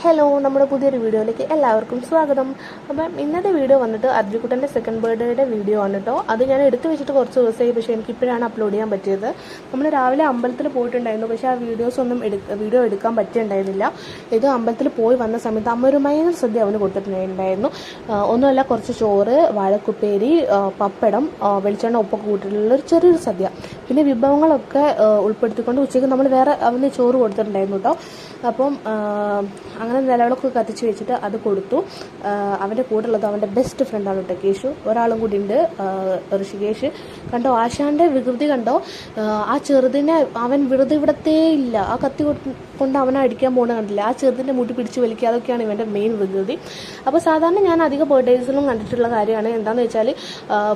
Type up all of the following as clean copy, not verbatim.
Hello, നമ്മുടെ പുതിയൊരു വീഡിയോയിലേക്ക് എല്ലാവർക്കും സ്വാഗതം. അപ്പം ഇന്നത്തെ വീഡിയോ വന്നിട്ട് അർജുക്കുട്ടൻ്റെ സെക്കൻഡ് ബർത്ത്ഡേയുടെ വീഡിയോ ആണ് കേട്ടോ. അത് ഞാൻ എടുത്തു വെച്ചിട്ട് കുറച്ച് ദിവസമായി, പക്ഷേ എനിക്ക് ഇപ്പോഴാണ് അപ്ലോഡ് ചെയ്യാൻ പറ്റിയത്. നമ്മൾ രാവിലെ അമ്പലത്തിൽ പോയിട്ടുണ്ടായിരുന്നു, പക്ഷേ ആ വീഡിയോ എടുക്കാൻ പറ്റിയിട്ടുണ്ടായിരുന്നില്ല. ഇത് അമ്പലത്തിൽ പോയി വന്ന സമയത്ത് അമ്മ ഒരു മൈനർ സദ്യ അവന് കൊടുത്തിട്ടുണ്ടായിരുന്നു. ഒന്നുമല്ല, കുറച്ച് ചോറ്, വാഴക്കുപ്പേരി, പപ്പടം, വെളിച്ചെണ്ണ, ഉപ്പൊക്കെ കൂട്ടിയിട്ടുള്ളൊരു ചെറിയൊരു സദ്യ. പിന്നെ വിഭവങ്ങളൊക്കെ ഉൾപ്പെടുത്തിക്കൊണ്ട് ഉച്ചയ്ക്ക് നമ്മൾ വേറെ അവന് ചോറ് കൊടുത്തിട്ടുണ്ടായിരുന്നു കേട്ടോ. അപ്പം അങ്ങനെ നിലവിളക്ക് കത്തിച്ച് വെച്ചിട്ട് അത് കൊടുത്തു. അവൻ്റെ കൂടെ ഉള്ളത് അവൻ്റെ ബെസ്റ്റ് ഫ്രണ്ടാണ് കേശു. ഒരാളും കൂടി ഉണ്ട്, ഋഷികേഷ്. കണ്ടോ ആശാന്റെ വികൃതി കണ്ടോ? ആ ചെറുതിനെ അവൻ വെറുതെ വിടത്തേ ഇല്ല. ആ കത്തി കൊണ്ട് അവനെ അടിക്കാൻ പോകുന്ന കണ്ടില്ല. ആ ചെറുതിൻ്റെ മുട്ടി പിടിച്ച് വലിക്കുക, അതൊക്കെയാണ് ഇവൻ്റെ മെയിൻ വികൃതി. അപ്പോൾ സാധാരണ ഞാൻ അധികം ബർത്ത്ഡേസിലും കണ്ടിട്ടുള്ള കാര്യമാണ്. എന്താണെന്ന് വെച്ചാൽ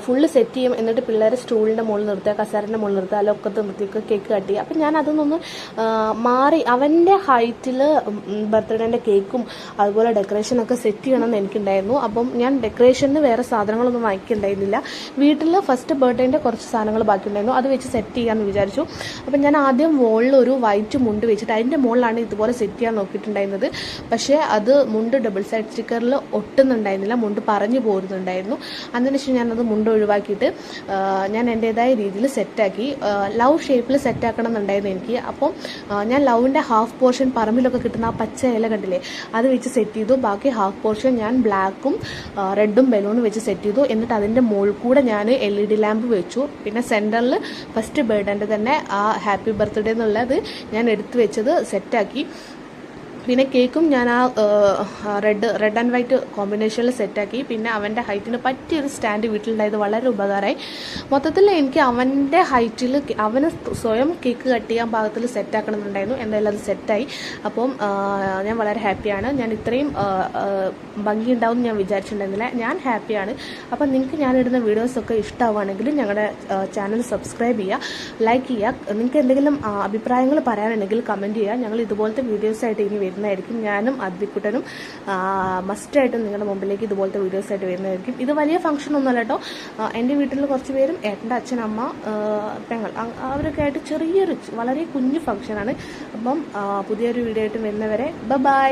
ഫുള്ള് സെറ്റ് ചെയ്യും, എന്നിട്ട് പിള്ളേരെ സ്റ്റൂളിൻ്റെ മുകളിൽ നിർത്തുക, കസേരൻ്റെ മുകളിൽ നിർത്തുക, അല്ലൊക്കത്ത് നിർത്തിയൊക്കെ കേക്ക് കട്ട് ചെയ്യുക. അപ്പം ഞാൻ അതൊന്നൊന്ന് മാറി അവൻ്റെ ഹൈറ്റിൽ ബർത്ത്ഡേൻ്റെ കേക്കും അതുപോലെ ഡെക്കറേഷനൊക്കെ സെറ്റ് ചെയ്യണമെന്ന് എനിക്കുണ്ടായിരുന്നു. അപ്പം ഞാൻ ഡെക്കറേഷന് വേറെ സാധനങ്ങളൊന്നും വാങ്ങിക്കുന്നുണ്ടായിരുന്നില്ല. വീട്ടിൽ ഫസ്റ്റ് ബർത്ത്ഡേൻ്റെ കുറച്ച് സാധനങ്ങൾ ബാക്കിയുണ്ടായിരുന്നു, അത് വെച്ച് സെറ്റ് ചെയ്യാമെന്ന് വിചാരിച്ചു. അപ്പം ഞാൻ ആദ്യം വോളിൽ ഒരു വൈറ്റ് മുണ്ട് വെച്ചിട്ട് അതിൻ്റെ മുകളിലാണ് ഇതുപോലെ സെറ്റ് ചെയ്യാൻ നോക്കിയിട്ടുണ്ടായിരുന്നത്. പക്ഷേ അത് മുണ്ട് ഡബിൾ സൈഡ് സ്റ്റിക്കറിൽ ഒട്ടുന്നുണ്ടായിരുന്നില്ല, മുണ്ട് പറഞ്ഞു പോരുന്നുണ്ടായിരുന്നു. അതിനുശേഷം ഞാനത് മുണ്ട് ഒഴിവാക്കിയിട്ട് ഞാൻ എൻ്റേതായ രീതിയിൽ സെറ്റാക്കി. ലവ് ഷേപ്പിൽ സെറ്റാക്കണം എന്നുണ്ടായിരുന്നു എനിക്ക്. അപ്പം ഞാൻ ലവിൻ്റെ ഹാഫ് പോർഷൻ പറമ്പിലൊക്കെ കിട്ടുന്ന ആ പച്ച ഇല കണ്ടില്ലേ, അത് വെച്ച് സെറ്റ് ചെയ്തു. ബാക്കി ഹാഫ് പോർഷൻ ഞാൻ ബ്ലാക്കും റെഡും ബലൂണും വെച്ച് സെറ്റ് ചെയ്തു. എന്നിട്ട് അതിൻ്റെ മുകളിൽ കൂടെ ഞാൻ LED ലാമ്പ് വെച്ചു. പിന്നെ സെൻറ്ററിൽ ഫസ്റ്റ് ബർത്ത്ഡേൻ്റെ തന്നെ ആ ഹാപ്പി ബർത്ത്ഡേ എന്നുള്ളത് ഞാൻ എടുത്തു വെച്ചത് സെറ്റാക്കി. പിന്നെ കേക്കും ഞാൻ ആ റെഡ് ആൻഡ് വൈറ്റ് കോമ്പിനേഷനിൽ സെറ്റാക്കി. പിന്നെ അവൻ്റെ ഹൈറ്റിന് പറ്റിയൊരു സ്റ്റാൻഡ് വീട്ടിലുണ്ടായത് വളരെ ഉപകാരമായി. മൊത്തത്തിൽ എനിക്ക് അവൻ്റെ ഹൈറ്റിൽ അവന് സ്വയം കേക്ക് കട്ട് ചെയ്യാൻ പാകത്തിൽ സെറ്റാക്കണമെന്നുണ്ടായിരുന്നു. എന്തായാലും അത് സെറ്റായി. അപ്പം ഞാൻ വളരെ ഹാപ്പിയാണ്. ഞാൻ ഇത്രയും ഭംഗിയുണ്ടാവും എന്ന് ഞാൻ വിചാരിച്ചിട്ടുണ്ടായിരുന്നില്ല. ഞാൻ ഹാപ്പിയാണ്. അപ്പം നിങ്ങൾക്ക് ഞാനിടുന്ന വീഡിയോസൊക്കെ ഇഷ്ടമാവുകയാണെങ്കിൽ ഞങ്ങളുടെ ചാനൽ സബ്സ്ക്രൈബ് ചെയ്യുക, ലൈക്ക് ചെയ്യുക. നിങ്ങൾക്ക് എന്തെങ്കിലും അഭിപ്രായങ്ങൾ പറയാനുണ്ടെങ്കിൽ കമൻറ്റ് ചെയ്യുക. ഞങ്ങൾ ഇതുപോലത്തെ വീഡിയോസായിട്ട് ഇനി വരുന്നതായിരിക്കും. ഞാനും അദ്വിക്കുട്ടനും മസ്റ്റായിട്ടും നിങ്ങളുടെ മുമ്പിലേക്ക് ഇതുപോലത്തെ വീഡിയോസായിട്ട് വരുന്നതായിരിക്കും. ഇത് വലിയ ഫംഗ്ഷൻ ഒന്നുമല്ല കേട്ടോ. എൻ്റെ വീട്ടിൽ കുറച്ച് പേരും ഏട്ടൻ്റെ അച്ഛൻ, അമ്മ, പെങ്ങൾ, അവരൊക്കെ ആയിട്ട് ചെറിയൊരു വളരെ കുഞ്ഞു ഫംഗ്ഷനാണ്. അപ്പം പുതിയൊരു വീഡിയോ ആയിട്ട് വരുന്നവരെ ബൈ.